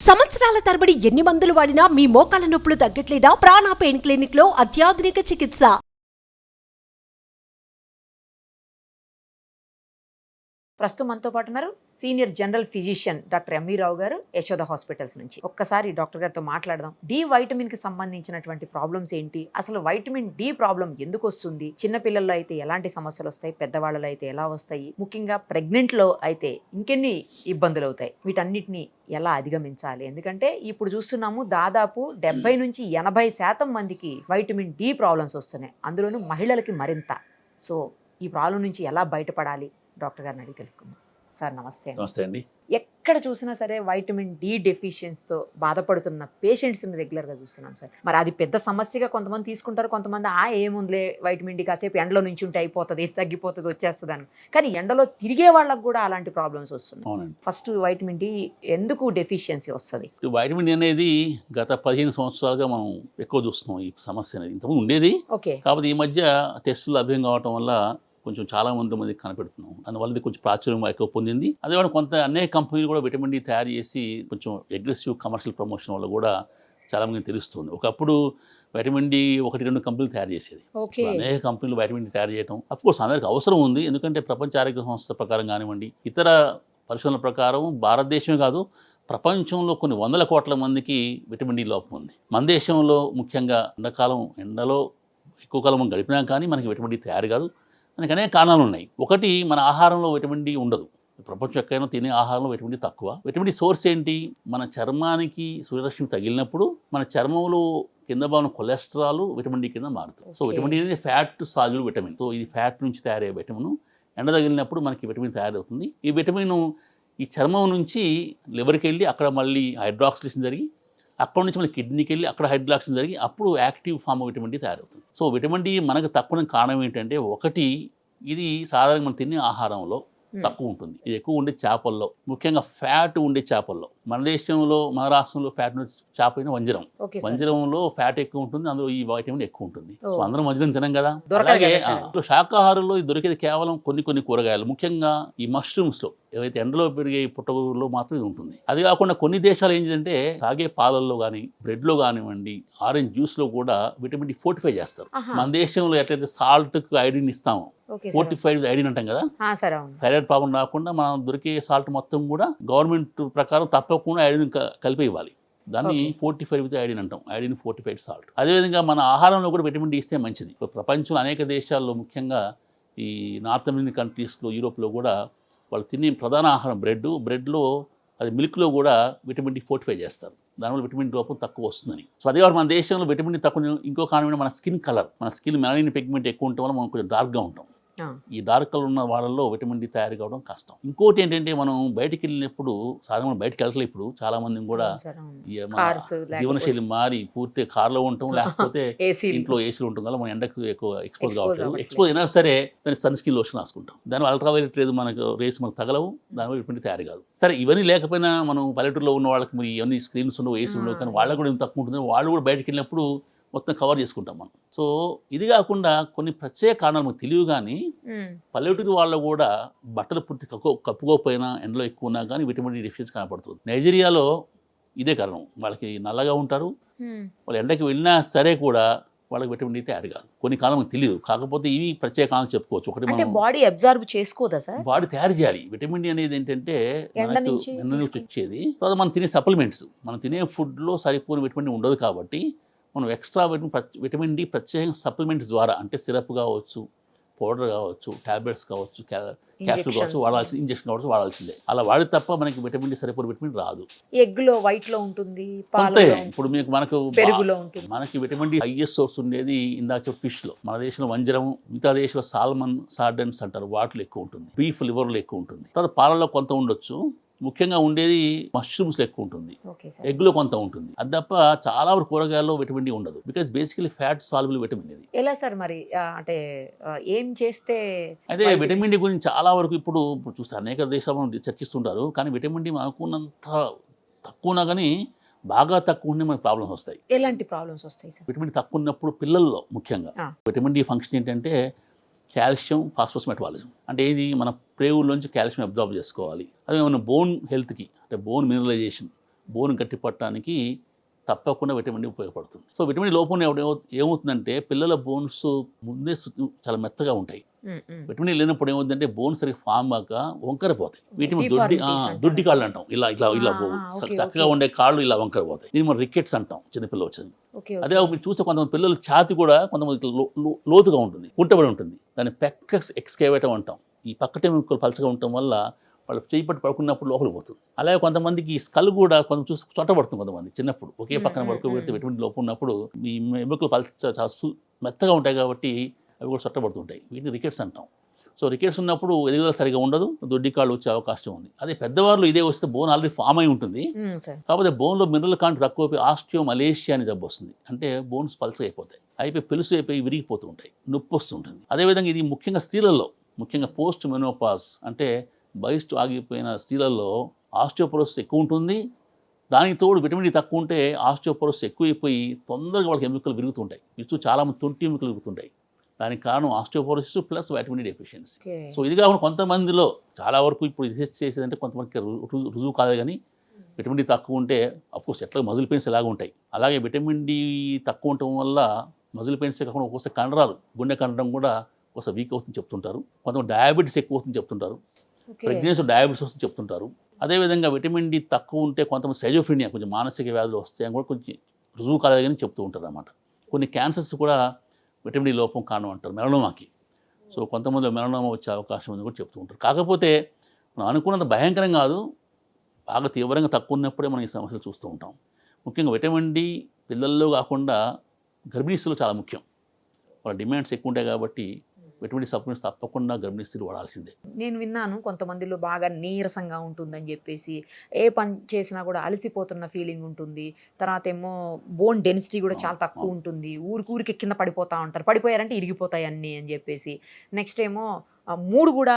సంవత్సరాల తరబడి ఎన్ని మందులు వాడినా మీ మోకాల నొప్పులు తగ్గట్లేదా? ప్రాణ పెయిన్ క్లినిక్ లో అత్యాధునిక చికిత్స. ప్రస్తుతం మనతో పాటు ఉన్నారు senior general physician doctor M V Rao garu, Yashoda hospitals నుంచి. ఒక్కసారి డాక్టర్ గారితో మాట్లాడదాం. డి వైటమిన్ కి సంబంధించినటువంటి ప్రాబ్లమ్స్ ఏంటి, అసలు వైటమిన్ డి ప్రాబ్లం ఎందుకు వస్తుంది, చిన్న పిల్లల్లో అయితే ఎలాంటి సమస్యలు వస్తాయి, పెద్దవాళ్ళలో అయితే ఎలా వస్తాయి, ముఖ్యంగా ప్రెగ్నెంట్ లో అయితే ఇంకెన్ని ఇబ్బందులు అవుతాయి, వీటన్నిటిని ఎలా అధిగమించాలి? ఎందుకంటే ఇప్పుడు చూస్తున్నాము దాదాపు 70 నుంచి 80% మందికి వైటమిన్ డి ప్రాబ్లమ్స్ వస్తున్నాయి, అందులోనూ మహిళలకి మరింత. సో ఈ ప్రాబ్లం నుంచి ఎలా బయటపడాలి డాక్టర్ గారిని అడిగి తెలుసుకుందాం. సార్ నమస్తే. నమస్తే అండి. ఎక్కడ చూసినా సరే వైటమిన్ డి డెఫిషియన్సీతో బాధపడుతున్న పేషెంట్స్ని రెగ్యులర్గా చూస్తున్నాం సార్. మరి అది పెద్ద సమస్యగా కొంతమంది తీసుకుంటారు, కొంతమంది ఏముందిలే వైటమిన్ డి కాసేపు ఎండలో నుంచి ఉంటే అయిపోతుంది, తగ్గిపోతుంది, వచ్చేస్తుంది అని. కానీ ఎండలో తిరిగే వాళ్ళకు కూడా అలాంటి ప్రాబ్లమ్స్ వస్తున్నాయి. ఫస్ట్ వైటమిన్ డి ఎందుకు డెఫిషియన్సీ వస్తుంది? వైటమిన్ డి అనేది గత 15 సంవత్సరాలుగా మనం ఎక్కువ చూస్తున్నాం ఈ సమస్య అనేది. ఇంతకుముందు ఉండేది, కాకపోతే ఈ మధ్య టెస్టులు లభ్యం కావటం వల్ల కొంచెం చాలా మంది కనిపెడుతున్నాం. అందువల్ల ఇది కొంచెం ప్రాచుర్యం ఎక్కువ పొందింది. అదే కొంత అనేక కంపెనీలు కూడా విటమిన్ డి తయారు చేసి కొంచెం అగ్రెసివ్ కమర్షియల్ ప్రమోషన్ వల్ల కూడా చాలా మంది తెలుస్తుంది. ఒకప్పుడు వైటమిన్ డి 1-2 కంపెనీలు తయారు చేసేది. అనేక కంపెనీలు వైటమిన్ డి తయారు చేయడం అఫ్కోర్స్ అందరికి అవసరం ఉంది. ఎందుకంటే ప్రపంచ ఆరోగ్య సంస్థ ప్రకారం కానివ్వండి, ఇతర పరిశోధనల ప్రకారం భారతదేశమే కాదు ప్రపంచంలో కొన్ని వందల కోట్ల మందికి విటమిన్ డి లోపం ఉంది. మన దేశంలో ముఖ్యంగా ఎండలో ఎక్కువ కాలం మనం గడిపినా కానీ మనకి విటమిన్ డి తయారు కాదు. దానికి అనేక కారణాలు ఉన్నాయి. ఒకటి, మన ఆహారంలో విటమిన్ డి ఉండదు. ప్రపంచం ఎక్కడైనా తినే ఆహారంలో విటమిన్ డి తక్కువ. విటమిన్ డి సోర్స్ ఏంటి? మన చర్మానికి సూర్యరశ్మి తగిలినప్పుడు మన చర్మంలో కింద భాగం కొలెస్ట్రాల్ విటమిన్ డి కింద మారుతుంది. సో విటమిన్ డి అనేది ఫ్యాట్ సాల్యుబుల్ విటమిన్. సో ఇది ఫ్యాట్ నుంచి తయారయ్యే విటమిన్. ఎండ తగిలినప్పుడు మనకి విటమిన్ తయారవుతుంది. ఈ విటమిన్ ఈ చర్మం నుంచి లివర్కి వెళ్ళి అక్కడ మళ్ళీ హైడ్రాక్సిలేషన్ జరిగి అక్కడ నుంచి మళ్ళీ కిడ్నీకి వెళ్ళి అక్కడ హైడ్రాక్సిలేషన్ జరిగి అప్పుడు యాక్టివ్ ఫామ్ విటమిన్ డి తయారవుతుంది. సో విటమిన్ డి మనకు తక్కువ కారణం ఏంటంటే, ఒకటి, ఇది సాధారణంగా మనం తినే ఆహారంలో తక్కువ ఉంటుంది. ఇది ఎక్కువ ఉండే చేపల్లో, ముఖ్యంగా ఫ్యాట్ ఉండే చేపల్లో. మన దేశంలో, మన రాష్ట్రంలో ఫ్యాట్ చేప అయిన వంజరం. వంజరంలో ఫ్యాట్ ఎక్కువ ఉంటుంది, అందులో ఈ వైటమిన్ ఎక్కువ ఉంటుంది. సో అందరం వంజరం తినం కదా. అలాగే శాకాహారంలో దొరికేది కేవలం కొన్ని కూరగాయలు, ముఖ్యంగా ఈ మష్రూమ్స్ లో, ఏవైతే ఎండలో పెరిగే పుట్టగొడుగులో మాత్రం ఇది ఉంటుంది. అది కాకుండా కొన్ని దేశాలు ఏంటంటే తాగే పాలల్లో కానీ, బ్రెడ్ లో కానివ్వండి, ఆరెంజ్ జ్యూస్ లో కూడా విటమిన్ డి ఫోర్టిఫై చేస్తారు. మన దేశంలో ఎట్లయితే సాల్ట్ కు ఐడిన్ ఇస్తామో, ఫోర్టిఫైడ్ ఐడిన్ అంటాం కదా, థైరాయిడ్ ప్రాబ్లం రాకుండా మనం దొరికే సాల్ట్ మొత్తం కూడా గవర్నమెంట్ ప్రకారం తప్పకుండా ఐడిన్ కలిపి ఇవ్వాలి. దాన్ని 45 విత్ ఐడిన్ అంటాం, ఐడిన్ ఫోర్టిఫైడ్ సాల్ట్. అదేవిధంగా మన ఆహారంలో కూడా విటమిన్ డి ఇస్తే మంచిది. ప్రపంచంలో అనేక దేశాల్లో, ముఖ్యంగా ఈ నార్త్ అమెరికన్ కంట్రీస్లో, యూరోప్లో కూడా వాళ్ళు తినే ప్రధాన ఆహారం బ్రెడ్లో, అది మిల్క్లో కూడా విటమిన్ డి ఫోర్టిఫై చేస్తారు. దానివల్ల విటమిన్ డి లోపం తక్కువ వస్తుందని. సో అదే మన దేశంలో విటమిన్ డి తక్కువ. ఇంకో కారణం మన స్కిన్ కలర్. మన స్కిన్ మెలనిన్ పిగ్మెంట్ ఎక్కువ ఉండటం వల్ల మనం కొంచెం డార్క్గా ఉంటాం. ఈ డార్క్ కలర్ ఉన్న వాళ్ళల్లో విటమిన్ డి తయారు కావడం కష్టం. ఇంకోటి ఏంటంటే, మనం బయటికి వెళ్ళినప్పుడు, సాధారణ బయటకు వెళ్ళట్లేదు ఇప్పుడు చాలా మంది కూడా, జీవనశైలి మారి పూర్తి కార్లో ఉంటాం, లేకపోతే ఇంట్లో ఏసీలు ఉంటాం కదా, మనం ఎండకు ఎక్కువ ఎక్స్పోజ్ కావట్లేదు. ఎక్స్పోజ్ అయినా సరే దాన్ని సన్ స్కిన్ లోషన్ రాసుకుంటాం. దాని అల్ట్రావైలెట్ లేదు మనకు రేస్ మనకు తగలవు, దానివల్ల విటమిన్ డి తయారు కాదు. సరే, ఇవన్నీ లేకపోయినా మనం పల్లెటూరులో ఉన్న వాళ్ళకి మరి ఇవన్నీ స్క్రీన్స్ ఉండవు, ఏసీ ఉండవు, కానీ వాళ్ళకు కూడా తక్కువ ఉంటుంది. వాళ్ళు కూడా బయటకు వెళ్ళినప్పుడు మొత్తం కవర్ చేసుకుంటాం మనం. సో ఇది కాకుండా కొన్ని ప్రత్యేక కారణాలు మనకు తెలియవు, కానీ పల్లెటూరు వాళ్ళు కూడా బట్టలు పూర్తి కప్పుకోకపోయినా, ఎండలో ఎక్కువ ఉన్నా కానీ విటమిన్ డి డెఫిషియన్సీ కనపడుతుంది. నైజీరియాలో ఇదే కారణం. వాళ్ళకి నల్లగా ఉంటారు, వాళ్ళు ఎండకి వెళ్ళినా సరే కూడా వాళ్ళకి విటమిన్ డి తయారు కాదు. కొన్ని కాలం మనకు తెలియదు, కాకపోతే ఇవి ప్రత్యేక కారణాలు చెప్పుకోవచ్చు. ఒకటి, మనం బాడీ అబ్జర్వ్ చేసుకోదా సార్? బాడీ తయారు చేయాలి. విటమిన్ డి అనేది ఏంటంటే ఎండ నుంచి వచ్చేది. తర్వాత మనం తినే సప్లిమెంట్స్, మనం తినే ఫుడ్లో సరిపోని విటమిన్ డి ఉండదు కాబట్టి మనం ఎక్స్ట్రా విటమిన్ డి ప్రత్యేకంగా సప్లిమెంట్స్ ద్వారా, అంటే సిరప్ కావచ్చు, పౌడర్ కావచ్చు, ట్యాబ్లెట్స్ కావచ్చు, క్యాప్సూల్ కావచ్చు వాడాల్సింది, ఇంజెక్షన్ కావచ్చు వాడాల్సిందే. అలా వాడి తప్ప మనకి విటమిన్ డి సరిపోని విటమిన్ రాదు. ఎగ్లో వైట్ లో ఉంటుంది, ఇప్పుడు మనకు పెరుగులో ఉంటుంది. మనకి విటమిన్ డి హైయెస్ట్ సోర్స్ ఉండేది ఇందాక ఫిష్ లో. మన దేశంలో వంజరం, మిగతా దేశంలో సాల్మన్, సార్డన్స్ అంటారు, వాటిలో ఎక్కువ ఉంటుంది. బీఫ్ లివర్లో ఎక్కువ ఉంటుంది. తర్వాత పాలల్లో కొంత ఉండొచ్చు, ముఖ్యంగా ఉండేది మష్రూమ్స్లో ఎక్కువ ఉంటుంది, ఎగ్లో కొంత ఉంటుంది. అది తప్ప చాలా వరకు కూరగాయల్లో విటమిన్ డి ఉండదు, because basically fat soluble vitamin ఇది. ఎలా సార్ మరి, అంటే ఏం చేస్తే? అదే విటమిన్ డి గురించి చాలా వరకు ఇప్పుడు చూస్తే అనేక దేశాలు చర్చిస్తుంటారు, కానీ విటమిన్ డి మనకున్నంత తక్కువనా కానీ బాగా తక్కువ ఉంటే మనకు ప్రాబ్లమ్స్ వస్తాయి. ఎలాంటి ప్రాబ్లమ్స్ వస్తాయి సార్? విటమిన్ డి తక్కువ ఉన్నప్పుడు పిల్లల్లో ముఖ్యంగా విటమిన్ డి ఫంక్షన్ ఏంటంటే కాల్షియం ఫాస్ఫరస్ మెటబాలిజం. అంటే ఇది మన ప్రేవుల్లోంచి కాల్షియం అబ్జార్బ్ చేసుకోవాలి. అదే మన బోన్ హెల్త్కి, అంటే బోన్ మినరలైజేషన్, బోన్ గట్టిపట్టడానికి తప్పకుండా విటమిన్ డి ఉపయోగపడుతుంది. సో విటమిన్ డి లోపం ఏమవుతుందంటే పిల్లల బోన్స్ ముందే చాలా మెత్తగా ఉంటాయి. విటమిన్ డి లేనప్పుడు ఏమవుతుందంటే బోన్స్ సరిగ్గా ఫామ్ అవ్వక వంకర పోతాయి. వీటిని దొడ్డి కాళ్ళు అంటాం. ఇలా చక్కగా ఉండే కాళ్ళు ఇలా వంకర పోతాయి. దీన్ని మనం రికెట్స్ అంటాం చిన్నపిల్లలు వచ్చింది. అదే మీరు చూస్తే కొంతమంది పిల్లల ఛాతి కూడా కొంతమంది లోతుగా ఉంటుంది, కుంటబడి ఉంటుంది. దాన్ని పెక్కస్ ఎక్స్కేవేటం అంటాం. ఈ పక్కటే ముక్కలు పలచగా ఉండటం వల్ల వాళ్ళు చేయి పట్టి పడుకున్నప్పుడు లోపలికి పోతుంది. అలాగే కొంతమందికి ఈ స్కల్ కూడా కొంచెం చూసి చొట్టబడుతుంది. కొంతమంది చిన్నప్పుడు ఒకే పక్కన పడుకోబెడితే విటమిన్ డి లోపం ఉన్నప్పుడు ఈ ఎముకలు మెత్తగా ఉంటాయి కాబట్టి అవి కూడా చొట్టబడుతుంటాయి. వీటిని రికెట్స్ అంటాం. సో రికెట్స్ ఉన్నప్పుడు ఎదుగుదల సరిగా ఉండదు, దొడ్డి కాళ్ళు వచ్చే అవకాశం ఉంది. అదే పెద్దవాళ్ళు ఇదే వస్తే బోన్ ఆల్రెడీ ఫామ్ అయి ఉంటుంది. కాకపోతే బోన్లో మినరల్ కాంటెంట్ తక్కువ ఆస్టియోమలేషియా అని జబ్బు వస్తుంది. అంటే బోన్స్ పల్చగా అయిపోతాయి, అయిపోయి పెలుసు అయిపోయి విరిగిపోతూ ఉంటాయి, నొప్పి వస్తుంటుంది. అదేవిధంగా ఇది ముఖ్యంగా స్త్రీలలో, ముఖ్యంగా పోస్ట్ మెనోపాజ్ అంటే వయసు ఆగిపోయిన స్త్రీలలో ఆస్టియోపోరోసిస్ ఎక్కువ ఉంటుంది. దానికి తోడు విటమిన్ డి తక్కువ ఉంటే ఆస్టియోపోరోసిస్ ఎక్కువైపోయి తొందరగా వాళ్ళకి ఎముకలు విరుగుతుంటాయి. ఇటు చాలామంది తొంటి ఎముకలు విరుగుతుంటాయి. దానికి కారణం osteoporosis plus vitamin D deficiency. So ఇది కాకుండా కొంతమందిలో చాలా వరకు ఇప్పుడు రీసెర్చ్ చేసేదంటే కొంతమందికి రుజువు కాదు, కానీ విటమిన్ డి తక్కువ ఉంటే అఫ్కోర్స్ ఎట్లా మజిల్ పెయిన్స్ ఎలాగ ఉంటాయి. అలాగే విటమిన్ డి తక్కువ ఉండటం వల్ల మజిల్ పెయిన్స్ కాకుండా ఒక్కోసారి కండరాలు, గుండె కండరం కూడా ఒకసారి వీక్ అవుతుందని చెప్తుంటారు. కొంతమంది డయాబెటీస్ ఎక్కువ అవుతుందని చెప్తుంటారు. ప్రెగ్నెన్సీ డయాబెటీస్ వస్తుంది చెప్తుంటారు. అదేవిధంగా విటమిన్ డి తక్కువ ఉంటే కొంతమంది సైజోఫ్రీనియా, కొంచెం మానసిక వ్యాధులు వస్తాయని కూడా కొంచెం రుజువు కాలేదు కానీ చెప్తూ ఉంటారు అన్నమాట. కొన్ని క్యాన్సర్స్ కూడా విటమిన్ డి లోపం కారణం అంటారు, మెలనోమాకి. సో కొంతమంది మెలనోమా వచ్చే అవకాశం ఉంది కూడా చెప్తూ ఉంటారు. కాకపోతే మనం అనుకున్నంత భయంకరం కాదు, బాగా తీవ్రంగా తక్కువ ఉన్నప్పుడే మనం ఈ సమస్యలు చూస్తూ ఉంటాం. ముఖ్యంగా విటమిన్ డి పిల్లల్లో కాకుండా గర్భిణీస్తులు చాలా ముఖ్యం. వాళ్ళ డిమాండ్స్ ఎక్కువ ఉంటాయి కాబట్టి విటమిన్ డి సప్లిమెంట్స్ తప్పకుండా గర్భిణీస్తులు వాడాల్సిందే. నేను విన్నాను కొంతమందిలో బాగా నీరసంగా ఉంటుందని చెప్పేసి, ఏ పని చేసినా కూడా అలసిపోతున్న ఫీలింగ్ ఉంటుంది. తర్వాత ఏమో బోన్ డెన్సిటీ కూడా చాలా తక్కువ ఉంటుంది. ఊరికి కింద పడిపోతూ ఉంటారు, పడిపోయారంటే ఇరిగిపోతాయి అన్నీ అని చెప్పేసి. నెక్స్ట్ ఏమో మూడ్ కూడా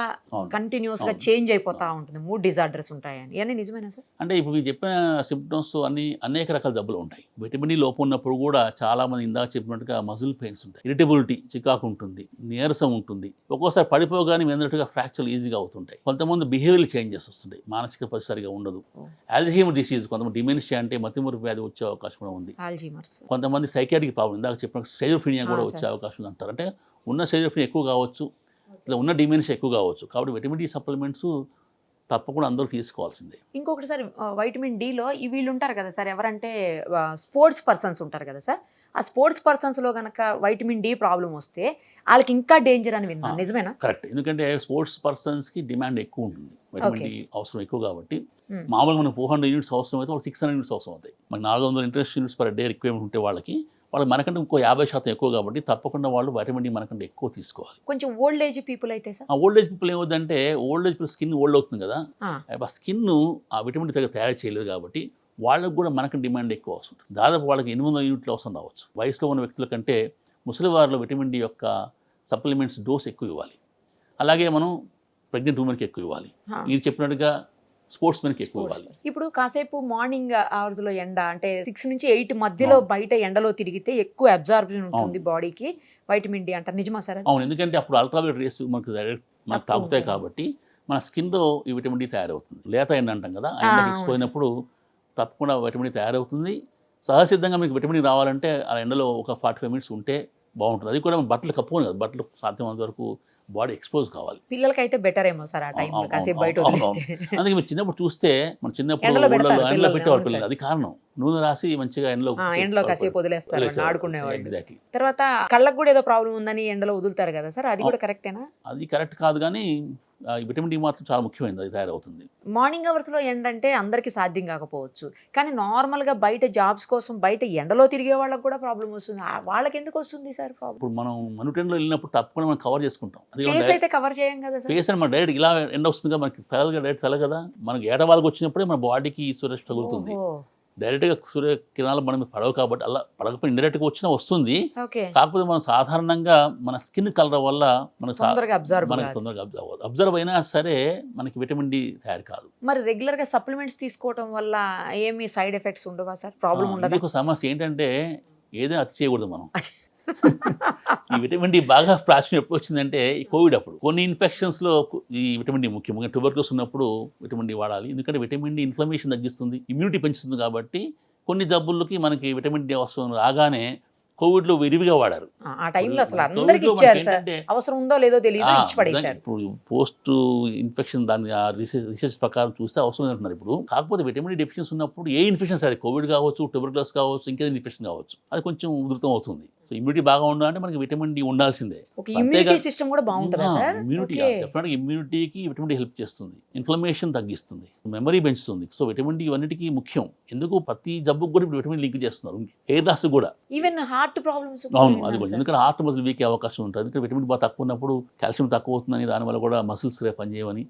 కంటిన్యూస్గా చేంజ్ అయిపోతూ ఉంటుంది, మూడ్ డిజార్డర్స్ ఉంటాయని. ఇవన్నీ నిజమేనా సార్? అంటే ఇప్పుడు మీరు చెప్పిన సిమ్టమ్స్ అన్ని అనేక రకాల జబ్బులు ఉంటాయి. విటమిన్ డి లోపం ఉన్నప్పుడు కూడా చాలామంది ఇందాక చెప్పినట్టుగా మజిల్ పెయిన్స్ ఉంటాయి, ఇరిటబిలిటీ చికాకు ఉంటుంది, నీరసం ఉంటుంది. ఒక్కోసారి పడిపోగానే మీ అందరిగా ఫ్రాక్చర్లు ఈజీగా అవుతుంటాయి. కొంతమంది బిహేవియర్ చేంజెస్ వస్తుంటాయి, మానసిక పరిస్థితి సరిగా ఉండదు. ఆల్జీమర్ డిసీజ్, కొంతమంది డిమెన్షియా అంటే మతిమరుపు వ్యాధి వచ్చే అవకాశం కూడా ఉంది. కొంతమంది సైకియాట్రిక్ ప్రాబ్లం, ఇందాక చెప్పిన షైజోఫ్రీనియా కూడా వచ్చే అవకాశం అంటారు. అంటే ఉన్న షైజోఫ్రీనియా ఎక్కువ కావచ్చు, ఇలా ఉన్న డిమెన్షియా ఎక్కువ కావచ్చు. కాబట్టి విటమిన్ డి సప్లిమెంట్స్ తప్పకుండా అందరూ తీసుకోవాల్సిందే. ఇంకొకటి సార్, వైటమిన్ డిలో వీళ్ళు ఉంటారు కదా సార్, ఎవరంటే స్పోర్ట్స్ పర్సన్స్ ఉంటారు కదా సార్, ఆ స్పోర్ట్స్ పర్సన్స్లో కనుక వైటమిన్ డి ప్రాబ్లం వస్తే వాళ్ళకి ఇంకా డేంజర్ అని విన్నాను, నిజమేనా? కరెక్ట్. ఎందుకంటే స్పోర్ట్స్ పర్సన్స్కి డిమాండ్ ఎక్కువ ఉంటుంది, విటమిన్ డి అవసరం ఎక్కువ కాబట్టి. మామూలుగా మనకు 400 యూనిట్స్ అవసరం అయితే వాళ్ళు 600 యూనిట్స్ అవసరం అవుతాయి. మనకి 400 international units per day requirement ఉంటే వాళ్ళకి మనకంటే ఇంకో 50% ఎక్కువ కాబట్టి తప్పకుండా వాళ్ళు విటమిన్ డి మనకంటే ఎక్కువ తీసుకోవాలి. కొంచెం ఓల్డ్ ఏజ్ పీపుల్ అయితే సార్, ఓల్డ్ ఏజ్ పీపుల్ ఏమవుతుందంటే old age people skin old అవుతుంది కదా, ఆ స్కిన్ ఆ విటమిన్ డి దగ్గర తయారు చేయలేదు కాబట్టి వాళ్ళకు కూడా మనకు డిమాండ్ ఎక్కువ అవసరం. దాదాపు వాళ్ళకి 800 యూనిట్లు అవసరం రావచ్చు. వయసులో ఉన్న వ్యక్తుల కంటే ముసలి వారిలో విటమిన్ డి యొక్క సప్లిమెంట్స్ డోస్ ఎక్కువ ఇవ్వాలి. అలాగే మనం ప్రెగ్నెంట్ ఉమెన్కి ఎక్కువ ఇవ్వాలి. మీరు చెప్పినట్టుగా స్పోర్ట్స్ మెన్కి ఎక్కువ ఇవ్వాలి. ఇప్పుడు కాసేపు మార్నింగ్ అవర్స్లో ఎండ అంటే 6 నుంచి 8 మధ్యలో బయట ఎండలో తిరిగితే ఎక్కువ అబ్జార్బ్షన్ ఉంటుంది బాడీకి వైటమిన్ డి అంటారు, నిజమా సార్? అవును, ఎందుకంటే అప్పుడు అల్ట్రావైలెట్ రేస్ మనకు తాగుతాయి కాబట్టి మన స్కిన్లో ఈ విటమిన్ డి తయారవుతుంది. లేత ఎండ అంటాం కదా, ఆ ఎండకి ఎక్స్పోజ్ అయినప్పుడు తప్పకుండా విటమిన్ డి తయారవుతుంది. సహసిద్ధంగా మీకు విటమిన్ డి రావాలంటే ఆ ఎండలో ఒక 45 మినిట్స్ ఉంటే బాగుంటుంది. అది కూడా బట్టలు కప్పుకొని కదా, బట్టలు సాధ్యమైనంత వరకు బాడీ ఎక్స్పోజ్ కావాలి. పిల్లలకైతే బెటర్ ఏమో సార్ ఆ టైంలో కాసేపు బయట వదిలేస్తే. అందుకే మీరు చిన్నప్పుడు చూస్తే మన చిన్నప్పుడు ఎండలో పెట్టేవాళ్ళు పిల్లలు, అది కారణం. నూనె రాసి మంచిగా ఎండలో కాసేపు వదిలేస్తారు, ఆడుకునేవాళ్ళు. ఎగ్జాక్ట్లీ. తర్వాత కళ్ళకు కూడా ఏదో ప్రాబ్లం ఉందని ఎండలో వదులుతారు కదా సార్, అది కూడా కరెక్టేనా? అది కరెక్ట్ కాదు, కానీ విటమిన్ డి మాత్రం చాలా ముఖ్యమైనది, అది తయారవుతుంది. మార్నింగ్ అవర్స్లో ఎండ అంటే అందరికీ సాధ్యం కాకపోవచ్చు, కానీ నార్మల్గా బయట జాబ్స్ కోసం బయట ఎండలో తిరిగే వాళ్ళకి కూడా ప్రాబ్లం వస్తుంది. వాళ్ళకి ఎందుకు వస్తుంది సార్ ప్రాబ్లం? ఇప్పుడు మనం మనుటెండ్లో వెళ్ళినప్పుడు తప్పకుండా మనం కవర్ చేసుకుంటాం. ఫేస్ అయితే కవర్ చేయం కదా సార్. ఫేస్ అని మనం డైరెక్ట్ ఇలా ఎండ వస్తుంది కదా, మనకి తగలగా డైరెక్ట్ తగల కదా, మనకి ఏటవాళ్ళకి వచ్చినప్పుడే మన బాడీకి సూర్యరశ్మి తగులుతుంది. డైరెక్ట్గా సూర్యకిరణాలు మనం పడవు కాబట్టి అలా పడకపోయి ఇండైరెక్ట్గా వచ్చినా వస్తుంది. కాకపోతే మనం సాధారణంగా మన స్కిన్ కలర్ వల్ల మనకు తొందరగా అబ్జర్వ్ అయినా సరే మనకి విటమిన్ డి తయారు కాదు. మరి రెగ్యులర్గా సప్లిమెంట్స్ తీసుకోవడం వల్ల ఏమి సైడ్ ఎఫెక్ట్స్ ఉండవా సార్? ప్రాబ్లం ఉండదు. సమస్య ఏంటంటే ఏదైనా అతి చేయకూడదు మనం. ఈ విటమిన్ డి బాగా ప్రాచుర్యం ఎప్పుడు వచ్చిందంటే ఈ కోవిడ్ అప్పుడు కొన్ని ఇన్ఫెక్షన్స్లో ఈ విటమిన్ డి ముఖ్యంగా ట్యూబర్క్యులోసిస్ ఉన్నప్పుడు విటమిన్ డి వాడాలి. ఎందుకంటే విటమిన్ డి ఇన్ఫ్లమేషన్ తగ్గిస్తుంది, ఇమ్యూనిటీ పెంచుతుంది. కాబట్టి కొన్ని జబ్బులకి మనకి విటమిన్ డి అవసరం రాగానే కోవిడ్లో విరివిగా వాడారు. ఆ టైంలో అసలు అందరికి ఇచ్చారు సార్, అవసరం ఉందో లేదో తెలియదు ఇచ్చి పడేశారు. ఇప్పుడు పోస్ట్ ఇన్ఫెక్షన్ దాని రీసెర్చ్ ప్రకారం చూస్తే అవసరం అంటున్నారు. ఇప్పుడు కాకపోతే విటమిన్ డి డెఫిషియన్సీ ఉన్నప్పుడు ఏ ఇన్ఫెక్షన్ సరే, కోవిడ్ కావచ్చు, ట్యూబర్క్యులోసిస్ కావచ్చు, ఇంకేదైనా ఇన్ఫెక్షన్ కావచ్చు, అది కొంచెం ఉధృతం అవుతుంది. సో ఇమ్యూనిటీ బాగా ఉండాలంటే మనకి విటమిన్ డి ఉండాల్సిందే. ఇమ్యూనిటీ సిస్టమ్ కూడా బాగుంటుందా సార్? ఇమ్యూనిటీ డెఫినెట్గా ఇమ్యూనిటీకి విటమిన్ డి హెల్ప్ చేస్తుంది, ఇన్ఫ్లమేషన్ తగ్గిస్తుంది, మెమరీ పెంచుతుంది. సో విటమిన్ డి ఇవన్నిటికీ ముఖ్యం. ఎందుకు ప్రతి జబ్బుకు కూడా విటమిన్ లింక్ చేస్తున్నారు, హెయిర్ లాస్ కూడా, ఈవెన్ హార్ట్ ప్రాబ్లమ్స్. అవును, అది కూడా. ఎందుకంటే హార్ట్ మజిల్ వీక్ అవకాశం ఉంటుంది. ఎందుకంటే విటమిన్ బాగా తక్కువ ఉన్నప్పుడు కాల్షియం తక్కువ అవుతుందని, దానివల్ల కూడా మసిల్స్ పనిచేయవని,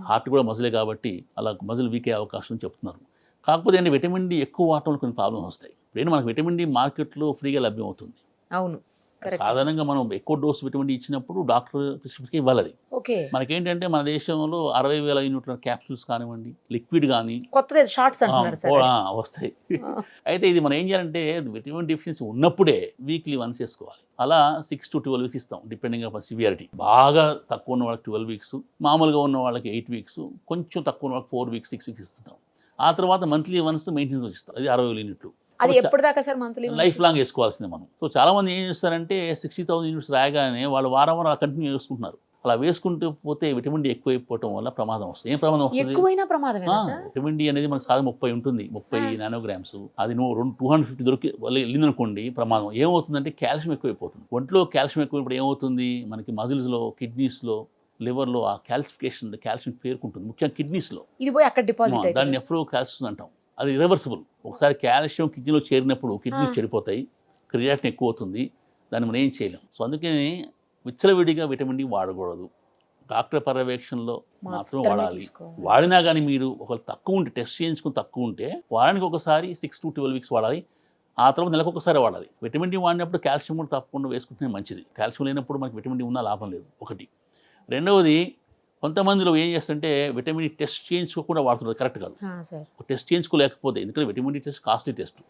హార్ట్ కూడా మజిలే కాబట్టి అలా మజిల్ వీక్ అయ్యే అవకాశం చెప్తున్నారు. కాకపోతే అంటే విటమిన్ డి ఎక్కువ వాడటంలో కొన్ని ప్రాబ్లమ్స్ వస్తాయి. ఇప్పుడు మనకు విటమిన్ డి మార్కెట్లో ఫ్రీగా లభ్యం అవుతుంది. అవును, సాధారణంగా మనం ఎక్కువ డోసు విటమిన్ డి ఇచ్చినప్పుడు డాక్టర్ ప్రిస్క్రిప్షన్ ఇవ్వాలి. అది ఓకే. మనకేంటంటే మన దేశంలో 60,000 యూనిట్ల క్యాప్సూల్స్ కానివ్వండి, లిక్విడ్ కానీ కొత్తది షార్ట్స్ అంటున్నారు సార్ వస్తాయి. అయితే ఇది మనం ఏం చేయాలంటే విటమిన్ డెఫిషియన్సీ ఉన్నప్పుడే వీక్లీ వన్స్ వేసుకోవాలి. అలా 6 to 12 వీక్స్ ఇస్తాం, డిపెండింగ్ ఆన్ సివియారిటీ. బాగా తక్కువ ఉన్న వాళ్ళకి 12 వీక్స్, మామూలుగా ఉన్న వాళ్ళకి 8 వీక్స్, కొంచెం తక్కువ ఉన్న వాళ్ళకి 4 వీక్స్ 6 వీక్స్ ఇస్తుంటాం. ఆ తర్వాత మంత్లీ వన్స్ మెయింటెనెన్స్ ఇస్తాం. అది 60,000 యూనిట్లు. అది ఎప్పటిదాకా సార్? మంత్లీ లైఫ్ లాంగ్ వేసుకోవాల్సిందే మనం. సో చాలా మంది ఏం చేస్తారంటే 60,000 యూనిట్స్ రాగానే వాళ్ళు వారం అలా కంటిన్యూ చేసుకుంటున్నారు. అలా వేసుకుంటూ పోతే విటమిన్ డి ఎక్కువైపోవడం వల్ల ప్రమాదం వస్తుంది. ఏం ప్రమాదం వస్తుంది? విటమిన్ డి అనేది మనకు సాధారణ 30 ఉంటుంది, 30 నానోగ్రామ్స్. అది 250 దొరికి వెళ్ళిందనుకోండి, ప్రమాదం. ఏమవుతుందంటే కాల్షియం ఎక్కువైపోతుంది. ఒంట్లో కాల్షియం ఎక్కువైనప్పుడు ఏమవుతుంది, మనకి మజిల్స్లో, కిడ్నీస్లో, లివర్లో ఆ కాల్షియం పేరుకుంటుంది, ముఖ్యంగా కిడ్నీస్లో. ఇది పోయి అక్కడ డిపాజిట్, దాన్ని నెఫ్రోకాల్సిస్ అంటాం. అది రివర్సిబుల్. ఒకసారి కాల్షియం కిడ్నీలో చేరినప్పుడు కిడ్నీ చెడిపోతాయి, క్రియాటిన్ ఎక్కువ అవుతుంది, దాన్ని మనం ఏం చేయలేం. సో అందుకని విచ్చలవిడిగా విటమిన్ డి వాడకూడదు, డాక్టర్ పర్యవేక్షణలో మాత్రం వాడాలి. వాడినా కానీ మీరు ఒకవేళ తక్కువ ఉంటే, టెస్ట్ చేయించుకుని తక్కువ ఉంటే వారానికి ఒకసారి 6 to 12 వీక్స్ వాడాలి. ఆ తర్వాత నెలకు ఒకసారి వాడాలి. విటమిన్ డి వాడినప్పుడు కాల్షియం కూడా తప్పకుండా వేసుకుంటే మంచిది. కాల్షియం లేనప్పుడు మనకి విటమిన్ డి ఉన్నా లాభం లేదు, ఒకటి. రెండవది, కొంతమందిలో ఏం చేస్తుంటే విటమిన్ డి టెస్ట్ చేయించుకోకుండా వాడుతున్నారు, కరెక్ట్ కాదు. టెస్ట్ చేయించుకోలేకపోతే, ఎందుకంటే vitamin D test costly test.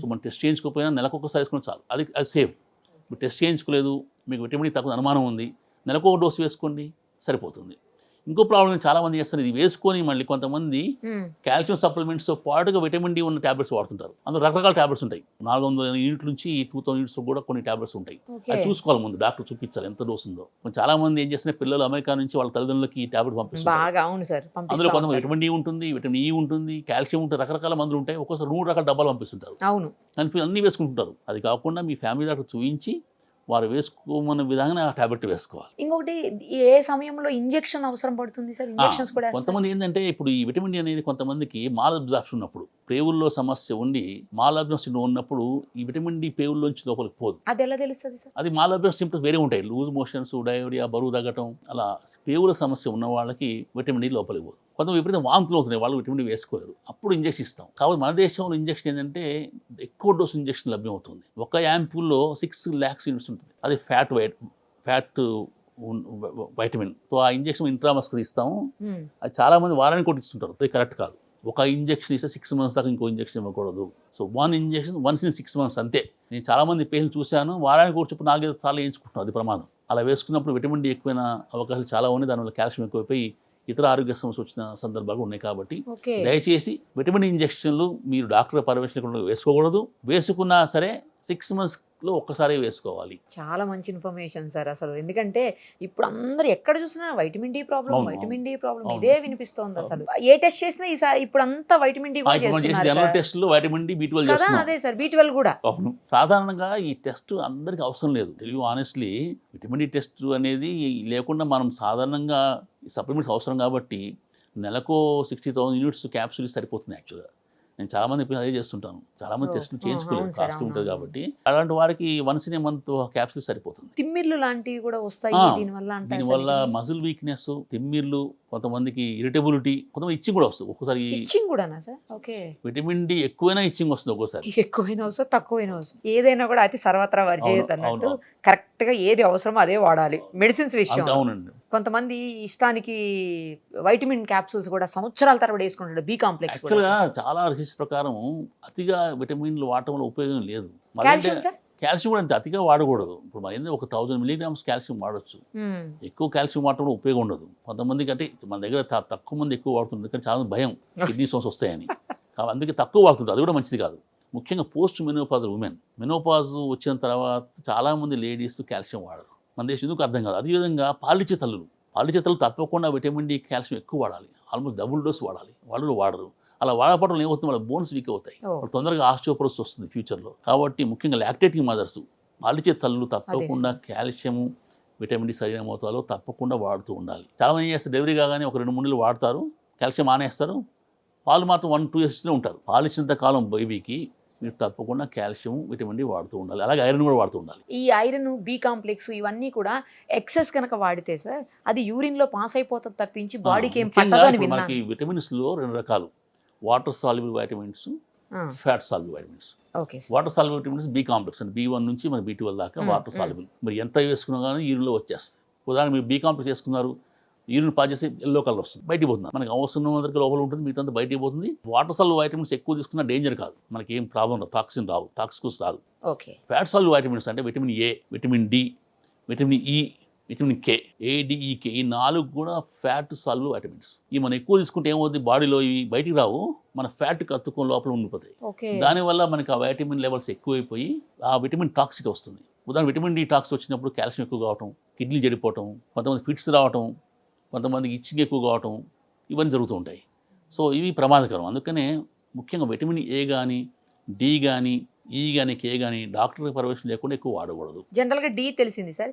So మనం టెస్ట్ చేయించుకోకపోయినా నెలకు ఒకసారి వేసుకుని చాలు, అది సేఫ్. మీరు టెస్ట్ చేయించుకోలేదు, మీకు విటమిన్ డి తక్కువ అనుమానం ఉంది, నెలకు ఒక డోసు వేసుకోండి, సరిపోతుంది. ఇంకో ప్రాబ్లం చాలా మంది చేస్తారు, ఇది వేసుకొని మళ్ళీ కొంతమంది కాల్షియం సప్లిమెంట్స్తో పాటుగా విటమిన్ డి ఉన్న ట్యాబ్లెట్స్ వాడుతుంటారు. అందులో రకరకాల ట్యాబ్లెట్స్ ఉంటాయి, 400 యూనిట్ల నుంచి 2000 యూనిట్స్ కూడా కొన్ని ట్యాబ్లెట్స్ ఉంటాయి. అది చూసుకోవాలి ముందు, డాక్టర్ చూపించాలి ఎంత డోస్ ఉందో. చాలా మంది ఏం చేస్తున్నారు, పిల్లలు అమెరికా నుంచి వాళ్ళ తల్లిదండ్రులకి ఈ ట్యాబ్లెట్ పంపిస్తారు. అందులో కొంతమంది విటమిన్ డి ఉంటుంది, విటమిన్ ఈ ఉంటుంది, కాల్షియం ఉంటుంది, రకరకాల మందులు ఉంటాయి. ఒక్కోసారి 3 రకాల డబ్బాలు పంపిస్తుంటారు, అన్ని వేసుకుంటుంటారు. అది కాకుండా మీ ఫ్యామిలీ డాక్టర్ చూపించి వారు వేసుకోమన్న విధంగా ఆ టాబ్లెట్ వేసుకోవాలి. ఇంకొకటి, ఏ సమయంలో ఇంజెక్షన్ అవసరం పడుతుంది సార్? ఇంజెక్షన్స్ కూడా కొంతమంది ఏంటంటే, ఇప్పుడు ఈ విటమిన్ డి అనేది కొంతమందికి మాల్ అబ్జార్ప్షన్ ఉన్నప్పుడు, పేవుల్లో సమస్య ఉండి మాల్ అబ్జార్ప్షన్ ఉన్నప్పుడు ఈ విటమిన్ డి పేవుల్లోంచి లోపలికి పోదు. అది ఎలా తెలుస్తుంది సార్? అది మాల్ అబ్జార్ప్షన్ సింప్టమ్స్ వేరే ఉంటాయి, లూజ్ మోషన్స్, డయోరియా, బరువు తగ్గటం, అలా పేవుల సమస్య ఉన్న వాళ్ళకి విటమిన్ డి లోపలికి పోదు. కొంత విపరీత వాంతులు అవుతున్నాయి, వాళ్ళు విటమిన్ డి వేసుకోలేరు, అప్పుడు ఇంజెక్షన్ ఇస్తాం. కాబట్టి మన దేశంలో ఇంజెక్షన్ ఏంటంటే ఎక్కువ డోసు ఇంజెక్షన్ లభ్యం అవుతుంది. ఒక యాంపూల్లో 6 lakhs యూనిట్స్ ఉంటుంది. అది ఫ్యాట్ వైటమిన్. సో ఆ ఇంజెక్షన్ ఇంట్రామస్కులర్ ఇస్తాము. అది చాలా మంది వారానికి ఒకటి ఇస్తుంటారు, అది కరెక్ట్ కాదు. ఒక ఇంజెక్షన్ ఇస్తే 6 months దాకా ఇంకో ఇంజెక్షన్ ఇవ్వకూడదు. So 1 injection once in 6 months అంతే. నేను చాలా మంది పేషెంట్ చూశాను, వారానికి ఒకటి చెప్పి 4-5 సార్లు వేయించుకుంటున్నాను, అది ప్రమాదం. అలా వేసుకున్నప్పుడు విటమిన్ డి ఎక్కువైన అవకాశాలు చాలా ఉన్నాయి, దానివల్ల కాల్షియం ఎక్కువైపోయి ఇతర ఆరోగ్య సమస్యలు వచ్చిన సందర్భాలు ఉన్నాయి. కాబట్టి దయచేసి విటమిన్ ఇంజెక్షన్లు మీరు డాక్టర్ పర్యవేక్షణ వేసుకోకూడదు. వేసుకున్నా సరే 6 monthsలో ఒక్కసారి వేసుకోవాలి. చాలా మంచి ఇన్ఫర్మేషన్ సార్ అసలు. ఎందుకంటే ఇప్పుడు అందరూ ఎక్కడ చూసినా వైటమిన్ డి ప్రాబ్లం ఇదే వినిపిస్తోంది అసలు. ఏ టెస్ట్ చేసినా ఈసారి ఇప్పుడు అంతా వైటమిన్ డి టెస్ట్లో వైటమిన్ డి, B12 అదే సార్, B12 కూడా. అవును, సాధారణంగా ఈ టెస్ట్ అందరికి అవసరం లేదు. Telugu honestly vitamin D test అనేది లేకుండా మనం సాధారణంగా సప్లిమెంట్స్ అవసరం కాబట్టి నెలకు 60,000 యూనిట్స్ క్యాప్సూల్ సరిపోతుంది. యాక్చువల్గా నేను చాలా మంది అదే చేస్తుంటాను, చాలా మంది టెస్టులు చేయించుకోలేదు, కాస్ట్ ఉంటుంది కాబట్టి. అలాంటి వారికి once in a month capsule సరిపోతుంది. తిమ్మిర్లు లాంటివి కూడా వస్తాయి దీనివల్ల మజిల్ వీక్నెస్, తిమ్మిర్లు, కొంతమందికి ఇరిటబిలిటీ, కొంతమంది ఇచ్చింగ్ కూడా వస్తుంది. ఒక్కోసారి ఇచ్చింగ్ కూడానా సార్? ఓకే. విటమిన్ డి ఎక్కువైనా ఇచ్చింగ్ వస్తుంది, ఒక్కోసారి ఎక్కువైనా వస్తుంది, తక్కువైనా వస్తుంది. ఏదైనా కూడా అతి సర్వత్రా వర్జేయదు అన్నట్టు కరెక్ట్ గా ఏది అవసరమో అదే వాడాలి. మెడిసిన్స్ విషయం అవునండి. కొంతమంది ఇష్టానికి వైటమిన్ క్యాప్సూల్స్ కూడా సంవత్సరాల తరబడి వేసుకుంటాడు. బి కాంప్లెక్స్ చాలా రీసెర్చ్ ప్రకారం అతిగా విటమిన్లు వాడటం వల్ల ఉపయోగం లేదు. కాల్షియం కూడా అంతే అతిగా వాడకూడదు. ఇప్పుడు మన ఏంటంటే ఒక 1000 milligrams కాల్షియం వాడచ్చు. ఎక్కువ కాల్షియం వాడటం కూడా ఉపయోగం ఉండదు. కొంతమందికి అంటే మన దగ్గర తక్కువ మంది ఎక్కువ వాడుతుంది, కానీ చాలా భయం కిడ్నీ స్టోన్స్ వస్తాయని, అందుకే తక్కువ వాడుతుంటారు. అది కూడా మంచిది కాదు. ముఖ్యంగా పోస్ట్ మెనోపాజ్ ఉమెన్, మెనోపాజ్ వచ్చిన తర్వాత చాలామంది లేడీస్ కాల్షియం వాడరు. మన దేశం ఎందుకు అర్థం కాదు. అదేవిధంగా పాలిచ్చే తల్లులు తప్పకుండా విటమిన్ డి కాల్షియం ఎక్కువ వాడాలి. ఆల్మోస్ట్ డబుల్ డోస్ వాడాలి. వాళ్ళు వాడరు. అలా వాడపడడం ఏమవుతుంది, వాళ్ళ బోన్స్ వీక్ అవుతాయి, వాళ్ళు తొందరగా ఆస్టియోపోరోసిస్ వస్తుంది ఫ్యూచర్లో. కాబట్టి ముఖ్యంగా లాక్టేటింగ్ మదర్స్, పాలిచ్చే తల్లులు తప్పకుండా కాల్షియము విటమిన్ డి సరైన మోతాదులో తప్పకుండా వాడుతూ ఉండాలి. చాలామంది ఏం చేస్తారు, డెలివరీ కాగానే ఒక 2-3 నెలలు వాడతారు, కాల్షియం మానేస్తారు, పాలు మాత్రం 1-2 yearsలో ఉంటారు. పాలు ఇచ్చినంత కాలం బేబీకి మీరు తప్పకుండా కాల్షియం విటమిన్ డి వాడుతూ ఉండాలి. అలాగే ఐరన్ కూడా వాడుతూ ఉండాలి. ఈ ఐరన్, బి కాంప్లెక్స్ ఇవన్నీ కూడా ఎక్సెస్ కనుక వాడితే సార్ అది యూరిన్లో పాస్ అయిపోతుంది తప్పించి బాడీకి ఏం పట్టదు అని విన్నాను. మనకి విటమిన్స్లో 2 రకాలు, water soluble vitamins, fat soluble vitamins. Water soluble vitamins B complex అంటే B1 నుంచి మన B12 దాకా వాటర్ సాల్యుబుల్. మరి ఎంత వేసుకున్నా కానీ యూరిన్లో వచ్చేస్తుంది. ఉదాహరణ మీరు బి కాంప్లెక్స్ వేసుకున్నారు, యూరిన్ పాస్ చేసి ఎల్లో కలర్ వస్తుంది, బయటికి పోతుంది. మనకి అవసరం వరకు లోపల ఉంటుంది, మిగతా బయటికి పోతుంది. వాటర్ సాల్యుబుల్ వైటమిన్స్ ఎక్కువ తీసుకున్నా డేంజర్ కాదు, మనకి ఏం ప్రాబ్లం రాదు, టాక్సిన్ రావు, టాక్సిక్స్ రాదు. ఫ్యాట్ సాల్యుబుల్ వైటమిన్స్ అంటే vitamin A, vitamin D, vitamin E, vitamin K, ADEK, ఈ 4 కూడా ఫ్యాట్ సాల్యుబుల్ వైటమిన్స్. ఈ మనం ఎక్కువ తీసుకుంటే ఏమవుతుంది, బాడీలో ఇవి బయటికి రావు, మన ఫ్యాట్ కత్తుకొని లోపల ఉండిపోతాయి. దానివల్ల మనకి ఆ వైటమిన్ లెవెల్స్ ఎక్కువైపోయి ఆ విటమిన్ టాక్సిటీ వస్తుంది. ఉదాహరణ విటమిన్ డి టాక్స్ వచ్చినప్పుడు కాల్షియం ఎక్కువ కావటం, కిడ్నీలు చెడిపోవటం, కొంతమంది ఫిట్స్ రావటం, కొంతమందికి ఇచ్చింగ్ ఎక్కువ కావటం, ఇవన్నీ జరుగుతూ ఉంటాయి. సో ఇవి ప్రమాదకరం. అందుకనే ముఖ్యంగా విటమిన్ ఏ కానీ, డి కానీ, ఈ కానీ, కే కానీ డాక్టర్ పర్యవేక్షణ లేకుండా ఎక్కువ వాడకూడదు. జనరల్గా డి తెలిసింది సార్,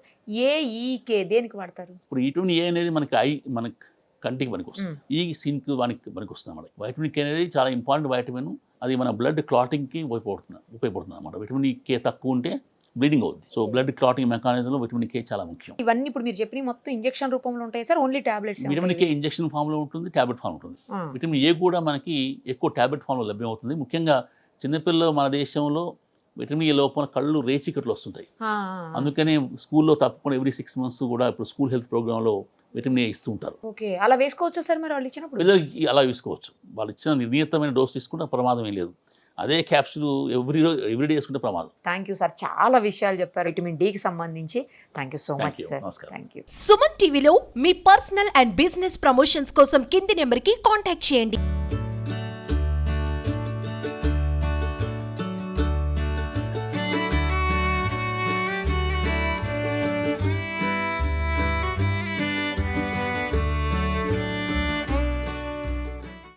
AEK దేనికి వాడతారు? ఇప్పుడు విటమిన్ ఏ అనేది మనకి కంటికి పనికి వస్తుంది, ఈ స్కిన్కి పనికి వస్తుంది అన్నమాట. వైటమిన్ కే అనేది చాలా ఇంపార్టెంట్ వైటమిన్, అది మన బ్లడ్ క్లాటింగ్కి ఉపయోగపడుతుంది అన్నమాట. విటమిన్ కే తక్కువ ఉంటే బ్లీడింగ్ అవుతుంది. సో బ్లడ్ క్లాటింగ్ మెకానిజంలో విటమిన్ కే చాలా ముఖ్యం. ఇవన్నీ ఇప్పుడు మీరు చెప్పిన మొత్తం ఇంజెక్షన్ రూపంలో ఉంటాయి sir, only tablets? Vitamin K injection ఫామ్లో ఉంటుంది, టాబ్లెట్ ఫామ్ ఉంటుంది. విటమిన్ ఏ కూడా మనకి ఎక్కువ టాబ్లెట్ ఫామ్లో లభ్యం అవుతుంది. ముఖ్యంగా చిన్నపిల్లలు మన దేశంలో విటమిన్ ఏ లోపల కళ్ళు రేచికట్లు వస్తుంటాయి. అందుకనే స్కూల్లో తప్పకుండా ఎవ్రీ 6 months కూడా ఇప్పుడు స్కూల్ హెల్త్ ప్రోగ్రామ్లో విటమిన్ ఏ ఇస్తూ ఉంటారు. అలా వేసుకోవచ్చు సార్ మరి వాళ్ళు ఇచ్చినప్పుడు? పిల్లలకి అలా వేసుకోవచ్చు, వాళ్ళు ఇచ్చిన నిర్ణీతమైన డోస్ తీసుకుంటే ప్రమాదం ఏం లేదు. అదే క్యాప్సూల్ ఎవ్రీడే వేసుకుంటే ప్రమాదం. థ్యాంక్ యూ సార్, చాలా విషయాలు చెప్పారు విటమిన్ డికి సంబంధించి. Thank you so much sir. Thank you. Suman టీవీలో మీ పర్సనల్ అండ్ బిజినెస్ ప్రమోషన్స్ కోసం కింది నెంబర్కి కాంటాక్ట్ చేయండి.